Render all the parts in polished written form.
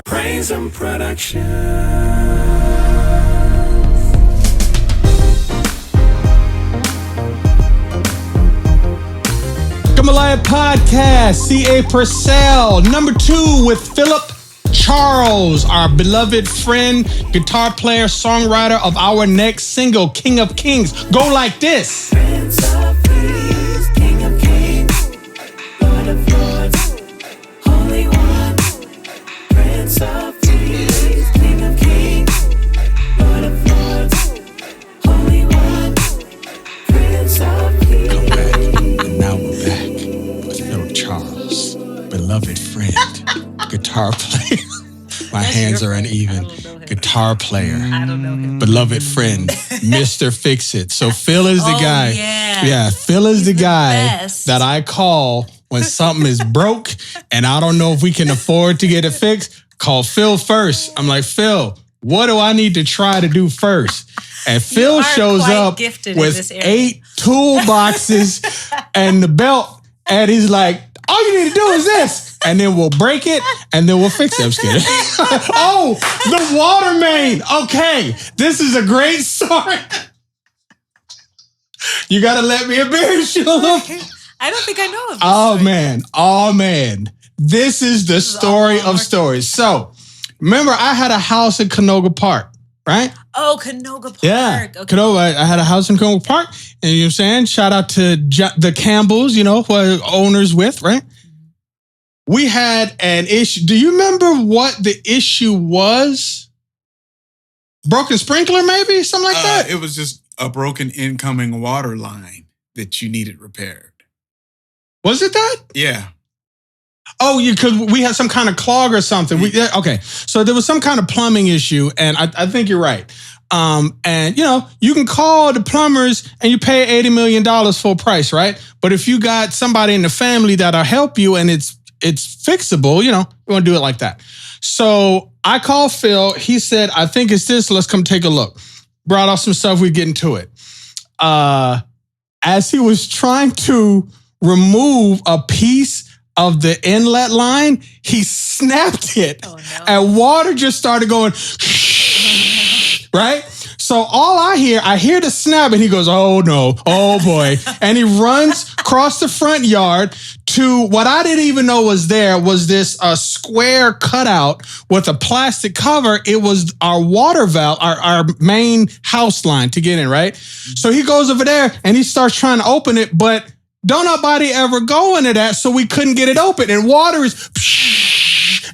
Praise and Production. Gumbolaya podcast, C.A. Purcell, number 2 with Phillip Charles, our beloved friend, guitar player, songwriter of our next single, King of Kings. Go like this. Prince of Peace, King of Kings, Lord of Lords, Holy One. Prince of Peace, King of Kings, Lord of Lords, Holy One. Prince of Peace. Come back, and now we're back with Phillip Charles, beloved friend, guitar player. My hands are uneven. Guitar player. I don't know him. Beloved friend, Mr. Fix It. So Phil is the guy. Yeah. Phil is the guy best. that I call when something is broke and I don't know if we can afford to get it fixed. Call Phil first. I'm like, Phil, what do I need to try to do first? And Phil shows up with 8 toolboxes and the belt, and he's like, all you need to do is this. And then we'll break it, and then we'll fix it. I'm just kidding. Oh, the water main. Okay, this is a great story. You got to let me embarrass you a little. I don't think I know of this Oh, man. This is the story of stories. So, remember, I had a house in Canoga Park, right? Oh, Canoga Park. Yeah, Okay. Canoga. I had a house in Canoga Park, and you know what I'm saying? Shout out to the Campbells, you know, who are owners with, right? We had an issue. Do you remember what the issue was? Broken sprinkler, maybe? Something like that? It was just a broken incoming water line that you needed repaired. Was it that? Yeah. Oh, because we had some kind of clog or something. Okay, so there was some kind of plumbing issue, and I think you're right. And, you know, you can call the plumbers and you pay $80 million full price, right? But if you got somebody in the family that'll help you and it's fixable, you know, you want to do it like that. So I called Phil. He said, I think it's this. Let's come take a look. Brought off some stuff. We get into it. As he was trying to remove a piece of the inlet line, he snapped it. Oh, no. And water just started going, right? So all I hear the snap, and he goes, oh no, oh boy. And he runs across the front yard to what I didn't even know was there was this square cutout with a plastic cover. It was our water valve, our main house line to get in, right? So he goes over there and he starts trying to open it, but don't nobody ever go into that, so we couldn't get it open. And water is,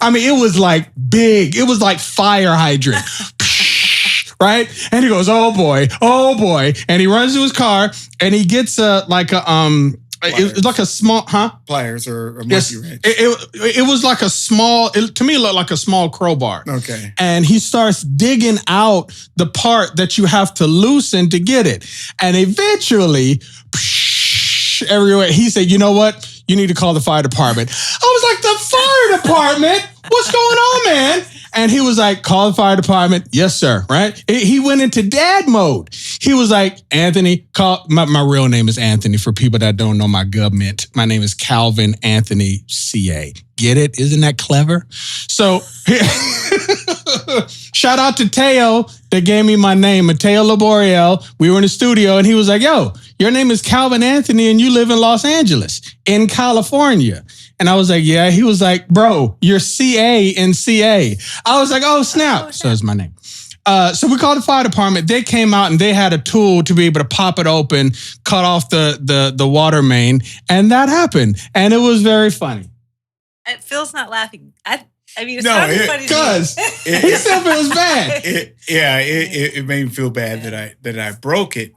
I mean, it was like big. It was like fire hydrant. Right? And he goes, oh boy. And he runs to his car and he gets it's like a small, Pliers or a yes, monkey wrench. it was like a small, to me it looked like a small crowbar. Okay. And he starts digging out the part that you have to loosen to get it. And eventually, everywhere, he said, you know what? You need to call the fire department. I was like, the fire department? What's going on, man? And he was like, call the fire department. Yes, sir. Right? He went into dad mode. He was like, Anthony, call. My real name is Anthony for people that don't know my government. My name is Calvin Anthony CA. Get it? Isn't that clever? So shout out to Teo that gave me my name, Mateo Laboriel. We were in the studio and he was like, yo, your name is Calvin Anthony and you live in Los Angeles in California. And I was like, yeah. He was like, bro, you're CA in CA. I was like, oh, snap. So it's my name. So we called the fire department. They came out and they had a tool to be able to pop it open, cut off the water main. And that happened. And it was very funny. Phil's not laughing. I mean, it's No, not it funny. Because he said it was bad. It made me feel bad that I broke it.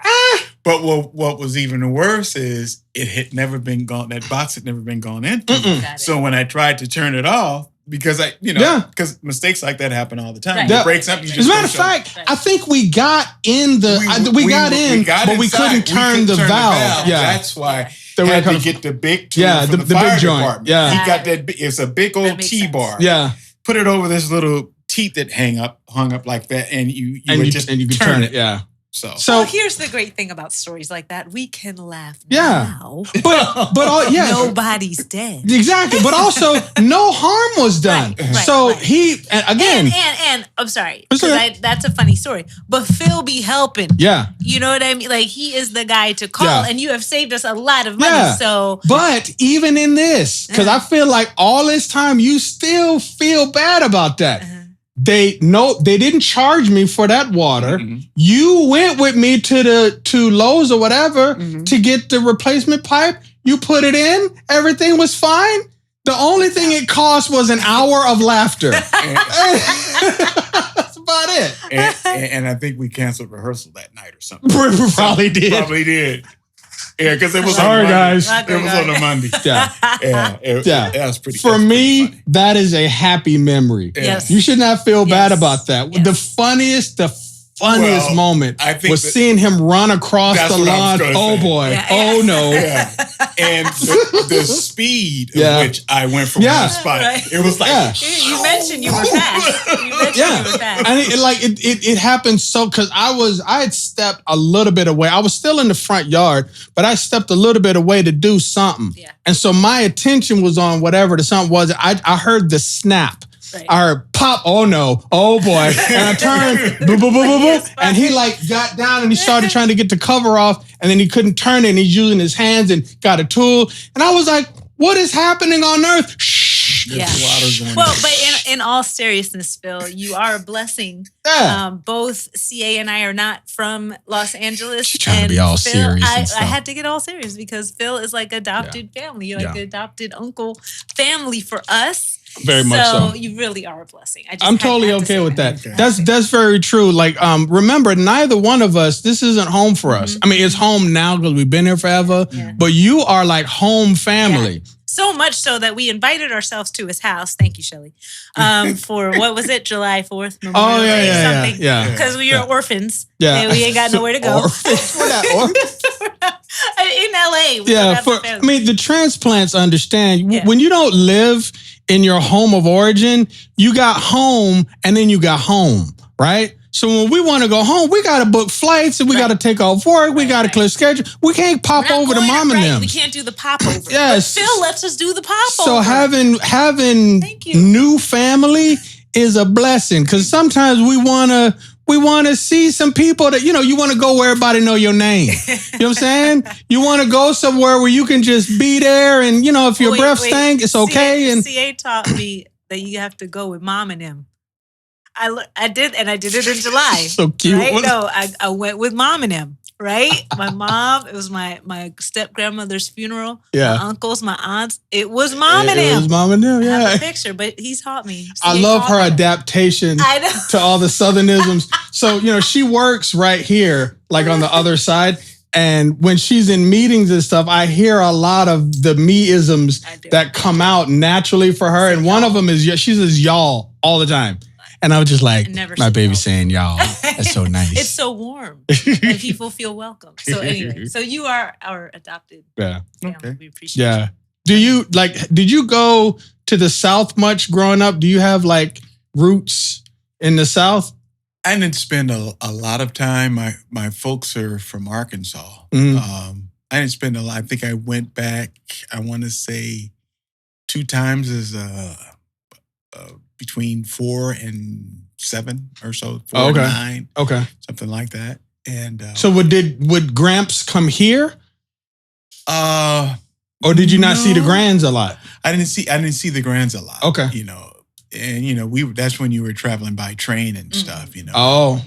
But what was even worse is it had never been gone. That box had never been gone into. So when I tried to turn it off, because because mistakes like that happen all the time. Right. It breaks up. You just As a matter of fact, I think we got in we got in, but we couldn't turn the valve. Yeah, that's why. Had to get the big tool from the big fire joint. department. Yeah, he got that. It's a big old T-bar. Yeah, put it over this little teeth that hung up like that, and you would just and you could turn it. Yeah. So Well, here's the great thing about stories like that. We can laugh Yeah. now. but Nobody's dead. exactly. But also, no harm was done. Right, so right. he again. And I'm sorry, It's okay. that's a funny story. But Phil be helping. Yeah. You know what I mean? Like, he is the guy to call, Yeah. and you have saved us a lot of money. Yeah. So, But even in this, because I feel like all this time you still feel bad about that. They didn't charge me for that water. Mhm. You went with me to Lowe's or whatever to get the replacement pipe. You put it in, everything was fine. The only thing it cost was an hour of laughter. That's about it. and I think we canceled rehearsal that night or something. Probably did. Probably did. Yeah, because it was Sorry, on a Monday. guys. It was on a Monday. Yeah. Yeah, that was pretty. For that's me, pretty funny. that is a happy memory. Yes. You should not feel bad Yes. about that. Yes. The funniest Well, moment I think was that- seeing him run across That's the what I was lawn. gonna Oh say. boy. Yeah. Oh no. Yeah. And the speed Yeah. of which I went from Yeah. one spot, Right. it was like, Yeah. you mentioned you were fast. You mentioned Yeah. you were fast. And it happened so because I had stepped a little bit away. I was still in the front yard, but I stepped a little bit away to do something. Yeah. And so my attention was on whatever the something was. I heard the snap. Right. I heard pop, oh no, oh boy. And I turned, boo, boo, boo, boo, boo. And he like got down and he started trying to get the cover off and then he couldn't turn it and he's using his hands and got a tool. And I was like, what is happening on earth? Shh. Yeah. There's water going Well, on. but in all seriousness, Phil, you are a blessing. Yeah. Both CA and I are not from Los Angeles. She's trying to and be all Phil, serious and I stuff. had to get all serious because Phil is like adopted family. You're like Yeah. the adopted uncle family for us. Very much so. You really are a blessing. I'm totally had to okay say with that. Okay. That's very true. Like, remember, neither one of us, this isn't home for us. I mean, it's home now because we've been here forever, Yeah. but you are like home family. So much so that we invited ourselves to his house. Thank you, Shelley. For what was it, July 4th? Oh, yeah. Because we are orphans. Yeah. And we ain't got nowhere to go. Orphans. We're not orphans. In LA. We don't Yeah, have a I family. mean, the transplants understand Yeah. when you don't live in your home of origin, you got home and then you got home, right? So when we want to go home, we got to book flights and we got to take off work. We got to clear schedule. We can't pop We're not over to going mom and right. them. We can't do the pop over. Yes. But Phil lets us do the pop over. So having Thank you. new family is a blessing because sometimes we want to see some people that, you want to go where everybody know your name. You know what I'm saying? You want to go somewhere where you can just be there and, if your breath stank, it's okay. And CA taught me that you have to go with mom and him. I did it in July. So cute. Right? No, I went with mom and him. Right? My mom, it was my step grandmother's funeral. Yeah. My uncles, my aunts. It was mom and it him. was mom and them, I have yeah. a picture, but he's taught me. I CA love taught her me. adaptation I know. to all the Southernisms. So, she works right here, like on the other side. And when she's in meetings and stuff, I hear a lot of the me-isms I do. that come out naturally for her. And one of them is, she says y'all all the time. And I was just like, I never my say baby y'all. saying y'all. That's so nice. It's so warm and people feel welcome. So anyway, so you are our adopted Yeah. family. Okay. We appreciate Yeah. Did you go to the South much growing up? Do you have like roots in the South? I didn't spend a lot of time. My folks are from Arkansas. Mhm. I didn't spend a lot. I think I went back, I want to say 2 times as between 4 and 7 or so, 4 and Okay. 9, Okay. something like that. And So would Gramps come here? Or did you not see the No. grands a lot? I didn't see the grands a lot. Okay. And that's when you were traveling by train and stuff. Oh.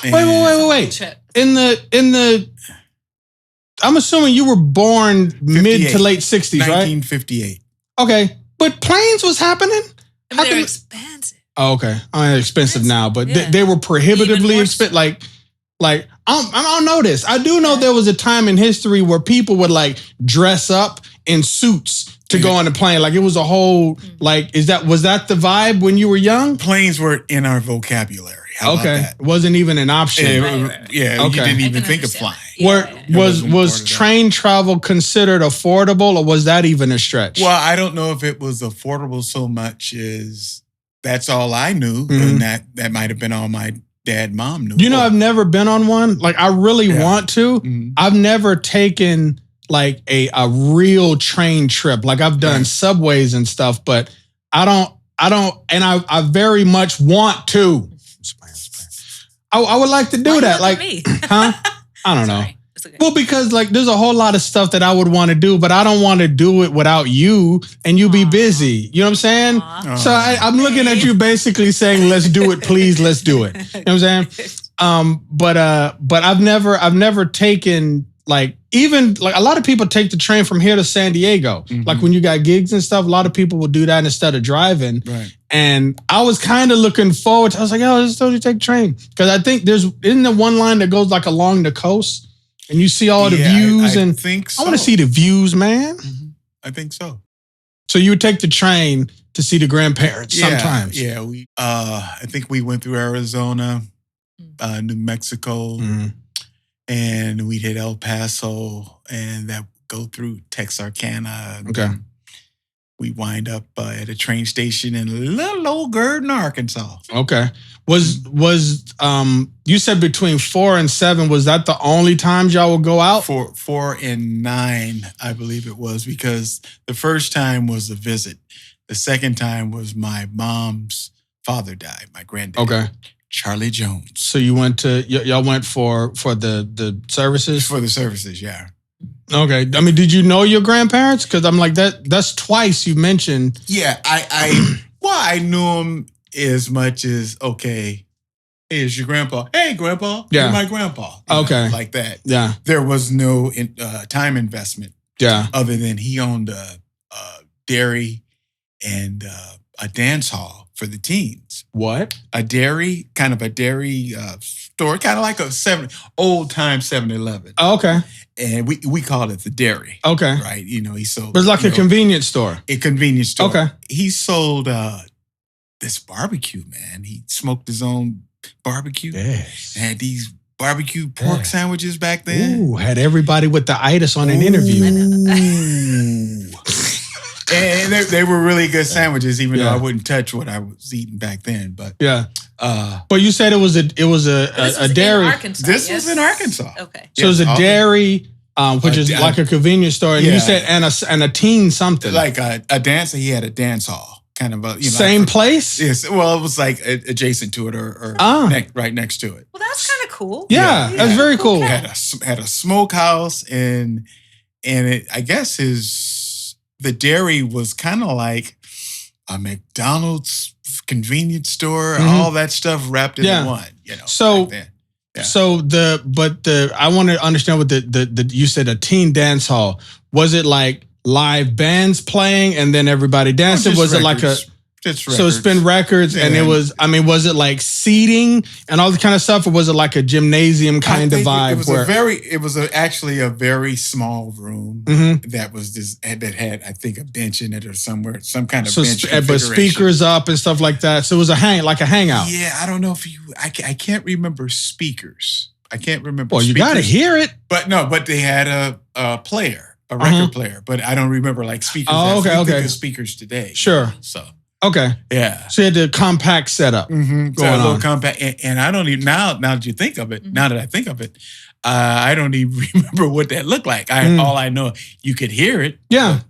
And- Wait. Trip. In the I'm assuming you were born mid to late 60s, right? 1958. Okay. But planes was happening? I How mean, they're come- expensive. Oh, okay. I mean, expensive now, but Yeah. they were prohibitively Even more expensive. so. Like I don't know this. I do know there was a time in history where people would like dress up in suits to go on the plane. Like it was a whole was that the vibe when you were young? Planes were in our vocabulary. How about Okay. that? It wasn't even an option. Yeah, Okay. you didn't I even can think of understand flying. that. Where Yeah. was wasn't part of that. train travel considered affordable, or was that even a stretch? Well, I don't know if it was affordable so much as that's all I knew, Mhm. and that might have been all my dad, mom knew. You know, I've never been on one. Like, I really want to. Mhm. I've never taken like a real train trip. Like, I've done subways and stuff, but I don't, and I very much want to. I would like to do that. Like, huh? I don't know. Sorry. It's okay. Well, because like there's a whole lot of stuff that I would want to do, but I don't want to do it without you and you be busy. You know what I'm saying? Aw. So I'm looking at you basically saying, let's do it, please, let's do it. You know what I'm saying? But I've never taken like, even like a lot of people take the train from here to San Diego. Mhm. Like when you got gigs and stuff, a lot of people will do that instead of driving. Right. And I was kind of looking forward to, I was like, oh, let's totally take the train. Because I think isn't there one line that goes like along the coast and you see all the views? I And think so. I want to see the views, man. Mhm. I think so. So you would take the train to see the grandparents sometimes. Yeah, we. I think we went through Arizona, New Mexico, Mhm. and we'd hit El Paso, and that go through Texarkana. And Okay. we wind up at a train station in little old Gurdon, Arkansas. Okay. Was you said between 4 and 7, was that the only times y'all would go out? 4 and 9, I believe it was, because the first time was a visit. The second time was my mom's father died, my granddad. Okay. Charlie Jones. So you went to y'all went for the services? For the services, yeah. Okay. I mean, did you know your grandparents? Because I'm like that's twice you mentioned. Yeah, I knew him as much as, okay, here's your grandpa. Hey, grandpa. Yeah. You're my grandpa. You know, Okay. like that. Yeah. There was no time investment Yeah. other than he owned a dairy and a dance hall for the teens. What? A dairy store, kind of like a old time 7-Eleven. Oh, okay. And we called it the dairy. Okay. Right. You know, he sold. But it's like you a know, convenience store. a convenience store. Okay. He sold this barbecue, man. He smoked his own barbecue. Yes. Had these barbecue pork Yeah. sandwiches back then. Ooh, had everybody with the itis on an interview. Ooh. And they were really good sandwiches, even though Yeah. I wouldn't touch what I was eating back then. But Yeah. But you said it was a This was dairy. in Arkansas, this yes? was in Arkansas. Okay. So it was a Yes, dairy, which is like a convenience store. And Yeah. you said and a teen something. Like a dancer, he had a dance hall, kind of a Same place? Yes, well, it was like adjacent to it or right next to it. Well, that's kind of cool. Yeah, Yeah. that's very cool. Okay. Had a smokehouse and it, I guess the dairy was kind of like a McDonald's convenience store, Mhm. all that stuff wrapped into Yeah. one. You know, So- back then. Yeah. So I want to understand what the you said a teen dance hall. Was it like live bands playing and then everybody dancing? Just Was it like records. Just so it's been records and it Yeah. was, I mean, was it like seating and all the kind of stuff, or was it like a gymnasium kind of vibe? It was actually a very small room Mhm. that was that had, I think, a bench in it or somewhere, some kind of So, bench but configuration. speakers up and stuff like that. So it was a hangout. Yeah, I don't know if I can't remember speakers. I can't remember. Well, you got to speakers. hear it. But they had a player, a record player, but I don't remember like speakers. Oh, as we okay, think okay. of speakers today. Sure. So Okay. yeah. So you had the compact setup. Mm-hmm. Going a little on. compact, and I don't even now that you think of it. Mhm. Now that I think of it, I don't even remember what that looked like. All I know, you could hear it. Yeah.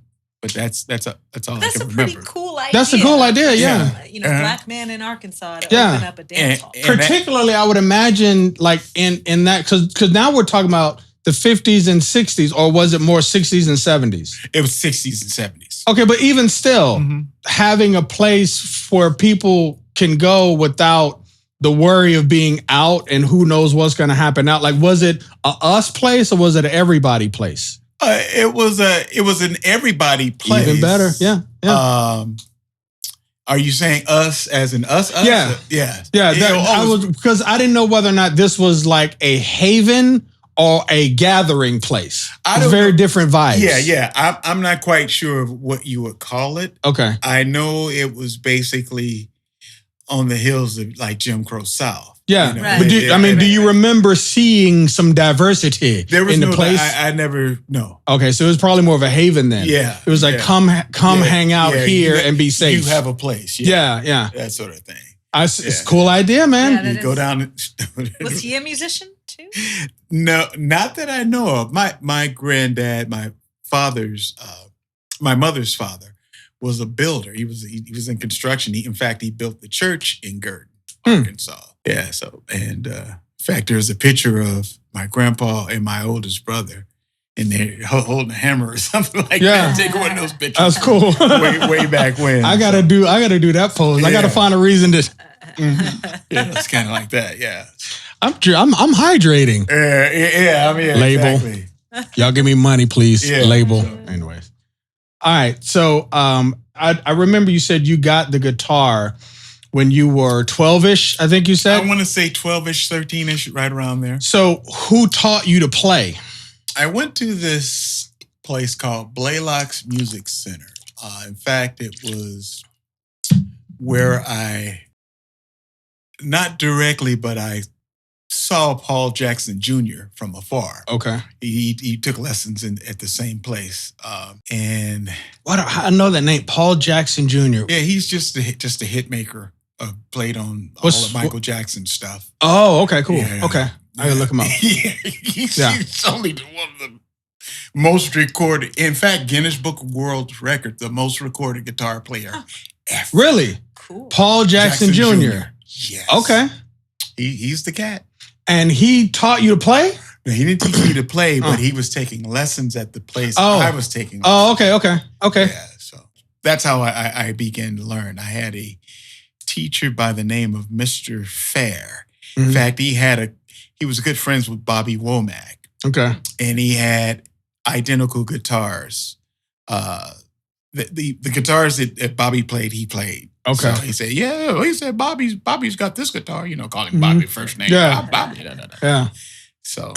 but that's all That's I a can pretty remember. cool idea. That's a cool idea, yeah. You know, Uh-huh. black man in Arkansas to Yeah. open up a dance hall. And that- Particularly, I would imagine like in that, because now we're talking about the 50s and 60s, or was it more 60s and 70s? It was 60s and 70s. Okay, but even still, Mhm. having a place where people can go without the worry of being out and who knows what's going to happen out. Like, was it a us place or was it an everybody place? It was an everybody place. Even better, yeah. Are you saying us as in us? Yeah. Yeah. Yeah, because I didn't know whether or not this was like a haven or a gathering place. I It's don't very know. different vibes. Yeah. I'm not quite sure of what you would call it. Okay. I know it was basically on the hills of like Jim Crow South. Yeah. You know? Right. But do Yeah. you remember seeing some diversity There was in the no place? I never no. Okay, so it was probably more of a haven then. Yeah. It was like Yeah. come Yeah. hang out Yeah, here you and be safe. You have a place. yeah. That sort of thing. It's a cool idea, man. Yeah, that You go is- down. Was he a musician too? No, not that I know of. My granddad, my mother's father, was a builder. He was in construction. In fact, he built the church in Girton, Arkansas. Yeah. So, and in fact, there's a picture of my grandpa and my oldest brother, and they're holding a hammer or something like that. Take one of those pictures. That's cool. way back when. I gotta do that pose. I gotta find a reason to. Yeah, it's kind of like that. Yeah. I'm hydrating. Yeah. I mean, Label. Exactly. Y'all give me money, please. Yeah. Label. Anyways. All right. So I remember you said you got the guitar when you were 12-ish, I think you said. I want to say 12-ish, 13-ish, right around there. So who taught you to play? I went to this place called Blaylock's Music Center. In fact, it was where not directly, but I saw Paul Jackson Jr. from afar. Okay. He took lessons at the same place. And I know that name, Paul Jackson Jr. yeah, he's just a hit maker. Played on all of Michael Jackson's stuff. Oh, okay, cool. Yeah. Okay. I gotta look him up. He's only one of the most recorded. In fact, Guinness Book of World Record, the most recorded guitar player ever. Really? Cool. Paul Jackson Jr. Yes. Okay. He's the cat. And he taught you to play? No, he didn't teach me to play, but he was taking lessons at the place Oh. I was taking. Oh, okay. Yeah, so that's how I began to learn. I had a teacher by the name of Mr. Fair. Mhm. In fact, he was good friends with Bobby Womack, Okay. and he had identical guitars. The guitars that Bobby played, he played. Okay. So he said, Bobby's got this guitar, call him Bobby first name. Yeah. Bobby. Yeah. So,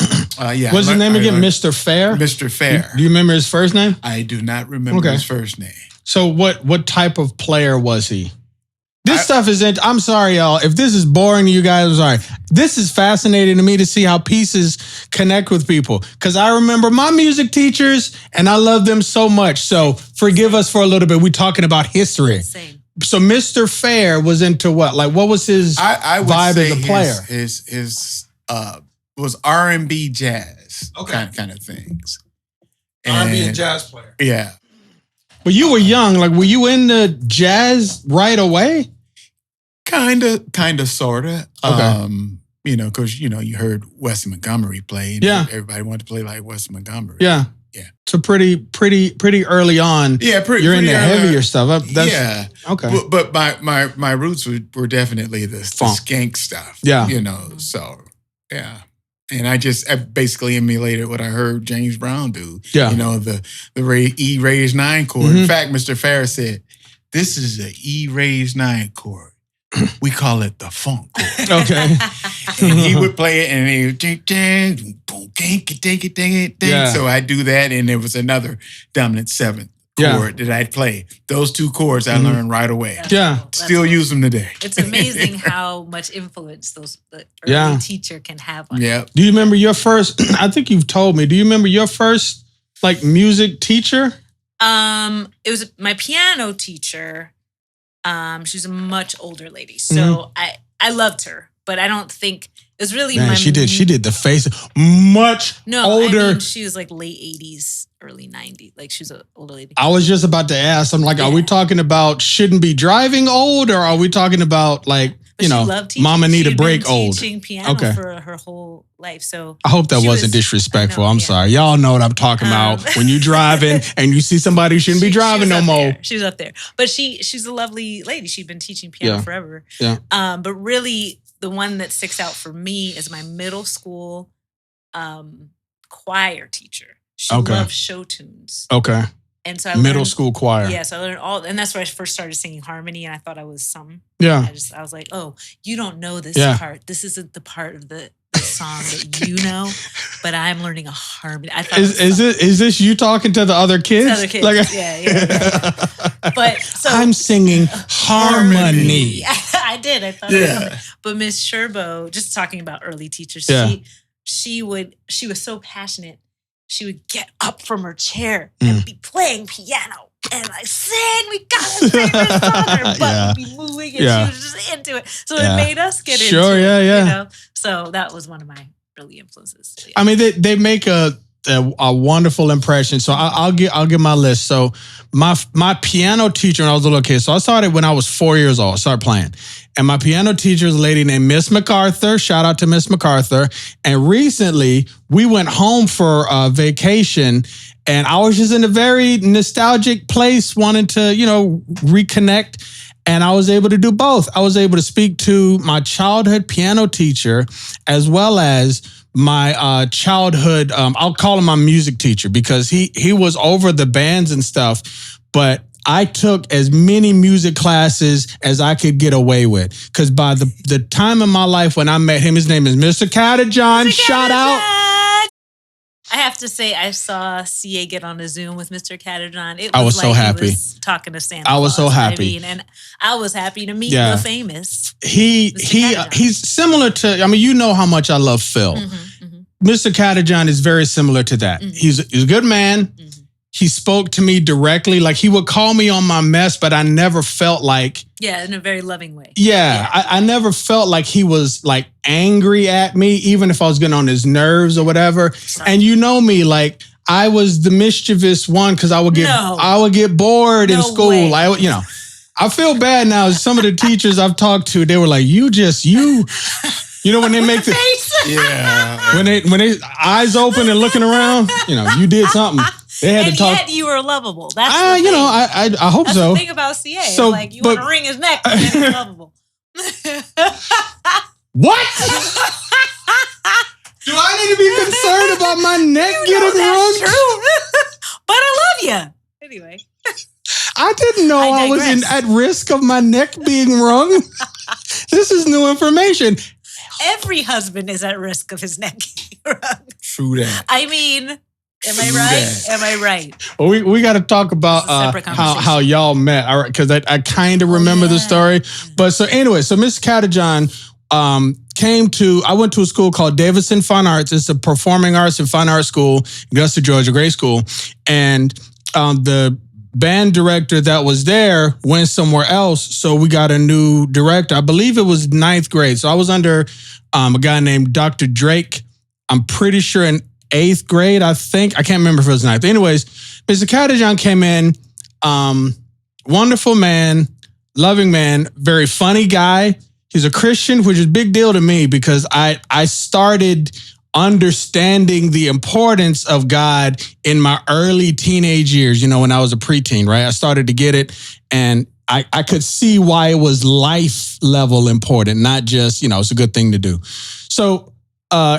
yeah. What's his name again? learned- Mr. Fair? Mr. Fair. Do you remember his first name? I do not remember Okay. his first name. So what type of player was he? This stuff is I'm sorry, y'all. If this is boring to you guys, I'm sorry. This is fascinating to me to see how pieces connect with people. Because I remember my music teachers and I love them so much. So forgive us for a little bit. We're talking about history. Same. So Mr. Fair was into what? Like, what was his I would vibe say as a player? His was R&B jazz kind of things. And- jazz player. Yeah. But you were young. Like, were you into jazz right away? Kind of, sort of. Okay. Because, you heard Wes Montgomery play. And Yeah. Everybody wanted to play like Wes Montgomery. Yeah. Yeah. So pretty early on. Yeah, You're into pretty heavier stuff. Yeah. Okay. But my roots were definitely the Funk. skank stuff. Yeah. So, yeah. And I basically emulated what I heard James Brown do. Yeah. The E raised 9 chord. Mhm. In fact, Mr. Farris said, "This is an E raised 9 chord. We call it the funk chord." Okay. And he would play it, and he would ding, ding, boom, ding, ding, ding, ding. Yeah. So I do that, and there was another dominant 7th Yeah. chord that I'd play. Those 2 chords I learned right away. Yeah. Still use them today. It's amazing how much influence the early Yeah. teacher can have on Yeah. Do you remember your first? I think you've told me. Do you remember your first like music teacher? It was my piano teacher. She was a much older lady, so I loved her, but I don't think it was really Man, my. she did the face much older. I mean, she was like late 80s, early 90s. Like she was an older lady. I was just about to ask. I'm like, are we talking about shouldn't be driving old, or are we talking about like But she loved teaching. mama need a She'd break been old? teaching piano Okay. for her whole life. So I hope that she wasn't was- disrespectful. I know, I'm yeah. sorry. Y'all know what I'm talking about. When you driving and you see somebody who shouldn't be She driving was no up more. there. She was up there, but she's a lovely lady. She'd been teaching piano Yeah. forever. Yeah. But really, the one that sticks out for me is my middle school choir teacher. She Okay. loved show tunes, Okay. and so I Middle learned, school choir. Yeah, so I learned all, and that's where I first started singing harmony, and I thought I was something. Yeah. I was like, oh, you don't know this Yeah. part. This isn't the part of the song that you know, but I'm learning a harmony. I thought Is this you talking to the other kids? other kids? Like, yeah. But so I'm singing harmony. I did. I thought. Yeah. But Miss Sherbo, just talking about early teachers, Yeah. she was so passionate. She would get up from her chair and be playing piano and like, sing, we gotta sing this song. Her butt would be moving and she was just into it. So it made us get into it. You know? So that was one of my early influences. So, yeah. I mean, they make a wonderful impression. So I'll give my list. So my piano teacher when I was a little kid. So I started when I was 4 years old. I started playing. And my piano teacher is a lady named Miss MacArthur. Shout out to Miss MacArthur. And recently we went home for a vacation and I was just in a very nostalgic place wanting to, reconnect. And I was able to do both. I was able to speak to my childhood piano teacher as well as my childhood, I'll call him my music teacher because he was over the bands and stuff, but I took as many music classes as I could get away with. Because by the time in my life when I met him, his name is Mr. Catajon. Shout out. I have to say, I saw CA get on a Zoom with Mr. Catajon. I was so happy. He was talking to Santa I was Claus, so happy. and I was happy to meet the famous. He's similar to, you know how much I love Phil. Mr. Catajon is very similar to that. He's a good man. He spoke to me directly. Like he would call me on my mess, but I never felt like... Yeah, in a very loving way. Yeah. I never felt like he was like angry at me, even if I was getting on his nerves or whatever. Sorry. And you know me, like I was the mischievous one because I would get bored in school. Way. I feel bad now. Some of the teachers I've talked to, they were like, you when they make the when they eyes open and looking around, you did something. They had to talk. Yet you were lovable. That's I hope That's so. The thing about CA, so, like you want to wring his neck, but he's lovable. What? Do I need to be concerned about my neck getting wrung? True. But I love you. Anyway. I didn't know I was at risk of my neck being wrung. This is new information. Every husband is at risk of his neck being wrung. True that. I mean, am I right? Am I right? Well, we got to talk about how y'all met, all right? Because I kind of remember the story. But so anyway, so Mr. Catajon I went to a school called Davidson Fine Arts. It's a performing arts and fine arts school in Augusta, Georgia, great school. And the band director that was there went somewhere else. So we got a new director. I believe it was 9th grade. So I was under a guy named Dr. Drake. I'm pretty sure in 8th grade, I think. I can't remember if it was 9th. Anyways, Mr. Catajon came in. Wonderful man, loving man, very funny guy. He's a Christian, which is a big deal to me because I started understanding the importance of God in my early teenage years, when I was a preteen, right? I started to get it and I could see why it was life level important, not just, it's a good thing to do. So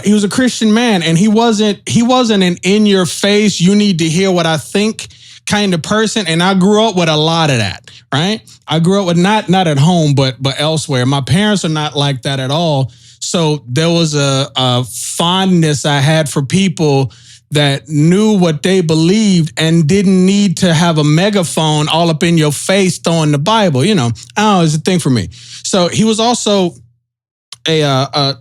he was a Christian man and he wasn't an in your face, you need to hear what I think kind of person. And I grew up with a lot of that, right? I grew up with not at home, but elsewhere. My parents are not like that at all. So there was a fondness I had for people that knew what they believed and didn't need to have a megaphone all up in your face throwing the Bible. It's a thing for me. So he was also a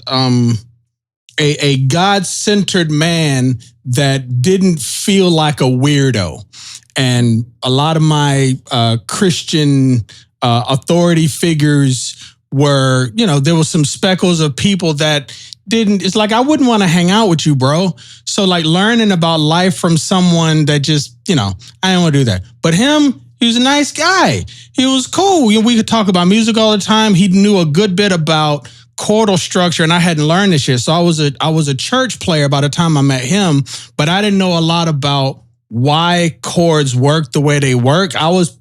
God-centered man that didn't feel like a weirdo. And a lot of my Christian authority figures were, there was some speckles of people that it's like, I wouldn't want to hang out with you, bro. So like learning about life from someone that just, I didn't want to do that. But him, he was a nice guy. He was cool. We could talk about music all the time. He knew a good bit about chordal structure and I hadn't learned this shit. So I was a church player by the time I met him, but I didn't know a lot about why chords work the way they work. I was,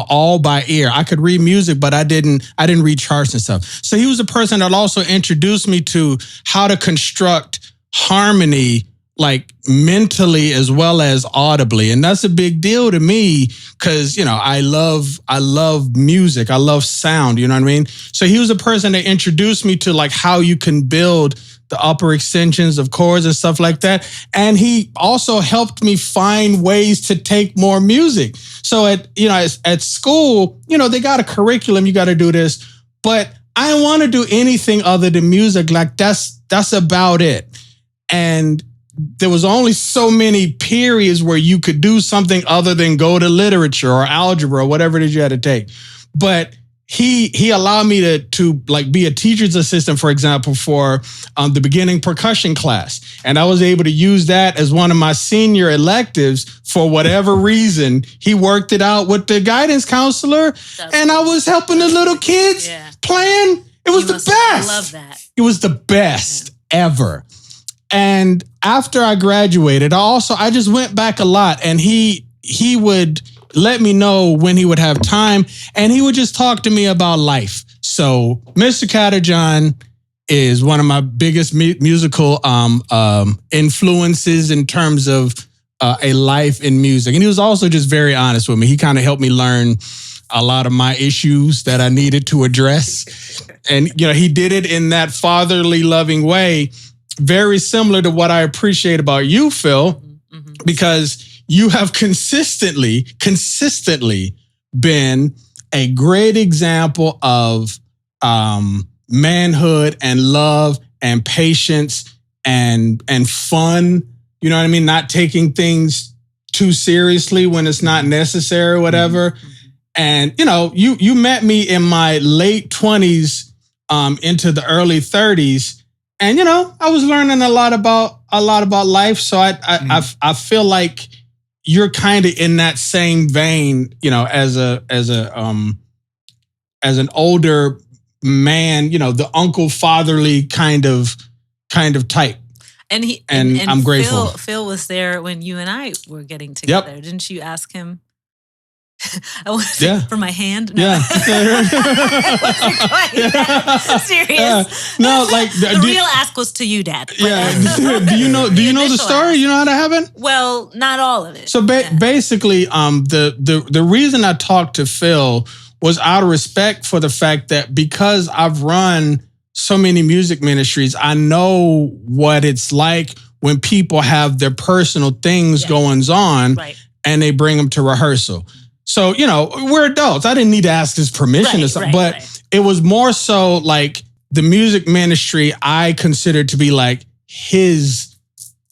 all by ear. I could read music, but I didn't read charts and stuff. So he was a person that also introduced me to how to construct harmony, like mentally as well as audibly. And that's a big deal to me because, I love music. I love sound, you know what I mean? So he was a person that introduced me to like how you can build the upper extensions of chords and stuff like that. And he also helped me find ways to take more music. So at school, they got a curriculum, you got to do this, but I didn't want to do anything other than music. Like that's about it. And there was only so many periods where you could do something other than go to literature or algebra or whatever it is you had to take. But he allowed me to like be a teacher's assistant, for example, for the beginning percussion class. And I was able to use that as one of my senior electives for whatever reason. He worked it out with the guidance counselor, and I was helping the little kids playing. It was the best. I love that. It was the best ever. And after I graduated, I just went back a lot, and he would let me know when he would have time, and he would just talk to me about life. So Mr. Catterjohn is one of my biggest musical influences in terms of a life in music. And he was also just very honest with me. He kind of helped me learn a lot of my issues that I needed to address. And, he did it in that fatherly, loving way, very similar to what I appreciate about you, Phil, because you have consistently been a great example of manhood and love and patience and fun. You know what I mean? Not taking things too seriously when it's not necessary or whatever. And, you met me in my late 20s into the early 30s. And, I was learning a lot about life. So I feel like you're kind of in that same vein, as an older man, the uncle fatherly kind of type. And I'm grateful. Phil was there when you and I were getting together. Yep. Didn't you ask him? I want to say for my hand. No. Yeah. Serious. Yeah. No, like the real ask was to you, Dad. Yeah. Do you know the story? You know how that happened? Well, not all of it. So basically, the reason I talked to Phil was out of respect for the fact that because I've run so many music ministries, I know what it's like when people have their personal things goings on and they bring them to rehearsal. So, we're adults. I didn't need to ask his permission or something, but it was more so like the music ministry I considered to be like his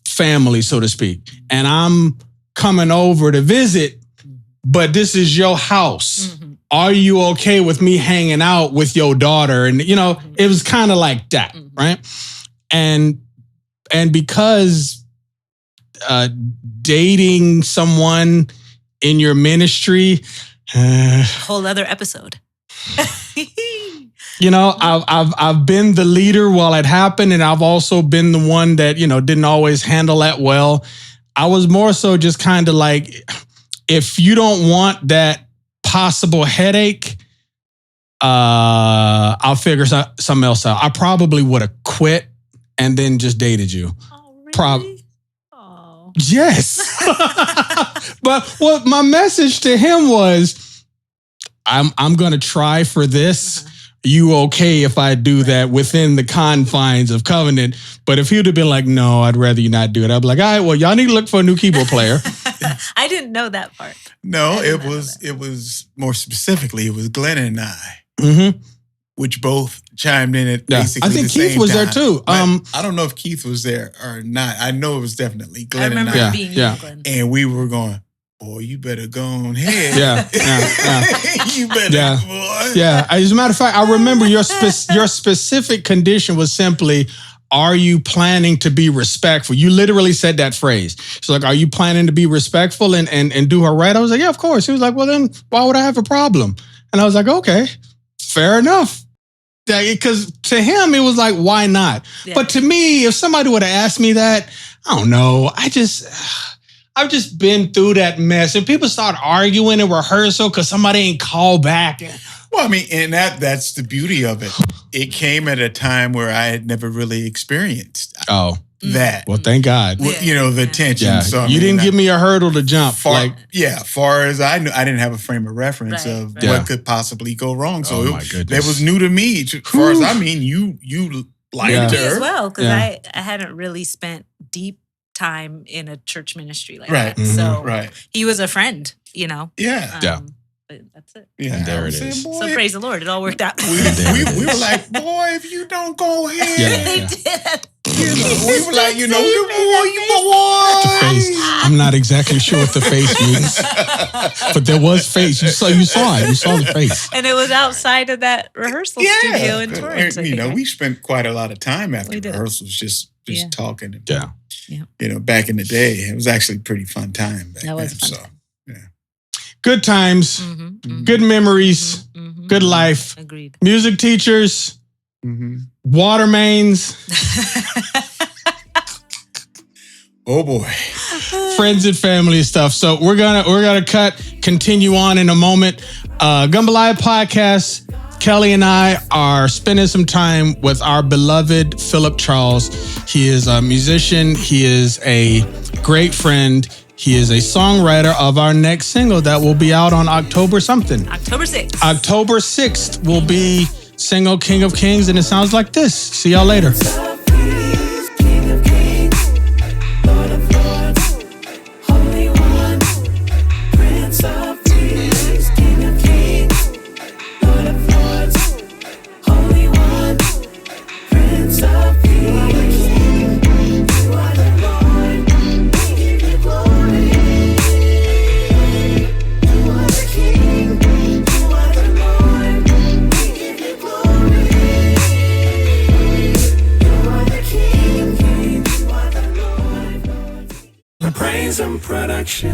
family, so to speak. And I'm coming over to visit, but this is your house. Mm-hmm. Are you okay with me hanging out with your daughter? And, it was kind of like that, right? And because dating someone in your ministry, whole other episode. I've been the leader while it happened, and I've also been the one that didn't always handle that well. I was more so just kind of like, if you don't want that possible headache, I'll figure something else out. I probably would have quit and then just dated you. Oh, really? Yes. But what my message to him was, I'm going to try for this. You okay if I do that within the confines of covenant? But if he'd have been like, no, I'd rather you not do it, I'd be like, all right, well, y'all need to look for a new keyboard player. I didn't know that part. No, it was more specifically, it was Glenn and I, which both chimed in at basically the same time. I think Keith was there too. I don't know if Keith was there or not. I know it was definitely Glenn and I. I remember being Glenn. And we were going, boy, you better go on ahead. Yeah. You better, boy. Yeah. As a matter of fact, I remember your specific condition was simply, are you planning to be respectful? You literally said that phrase. She's like, are you planning to be respectful and do her right? I was like, yeah, of course. He was like, well, then why would I have a problem? And I was like, okay, fair enough. Because to him, it was like, why not? Yeah. But to me, if somebody would have asked me that, I don't know. I've just been through that mess. And people start arguing in rehearsal because somebody ain't called back. Well, I mean, and that's the beauty of it. It came at a time where I had never really experienced that. Well, thank God. The tension. Yeah. So you didn't give me a hurdle to jump. Far as I knew, I didn't have a frame of reference of what could possibly go wrong. So that was new to me. As far as I mean, you liked her as well, because I hadn't really spent deep time in a church ministry like that. So he was a friend, Yeah. But that's it. Yeah, and there it is. Boy, so praise the Lord, it all worked out. We were like, boy, if you don't go ahead. They did. We were like, you know, you The face. I'm not exactly sure what the face means, but there was face. You saw it. You saw the face. And it was outside of that rehearsal studio in Torrance. You know, we spent quite a lot of time after We did. rehearsals just talking. And, Yeah. You know, back in the day, it was actually a pretty fun time. Back That was then, fun. so. Time. Good times, good memories, good life. Agreed. Music teachers, water mains, Oh boy. friends and family stuff. So we're gonna continue on in a moment. Gumbolaya podcast. Kelley and I are spending some time with our beloved Phillip Charles. He is a musician. He is a great friend. He is a songwriter of our next single that will be out on October something. October 6th. October 6th will be single King of Kings, and it sounds like this. See y'all later. King of Kings, Lord of Lords, Holy One, Prince of Peace. King of Kings, Lord of Lords, Holy One, Prince of Peace. You are the Lord, we give you glory. You are the King, you are the Lord, we give you glory. You are the King, you are the Lord. Praise and production.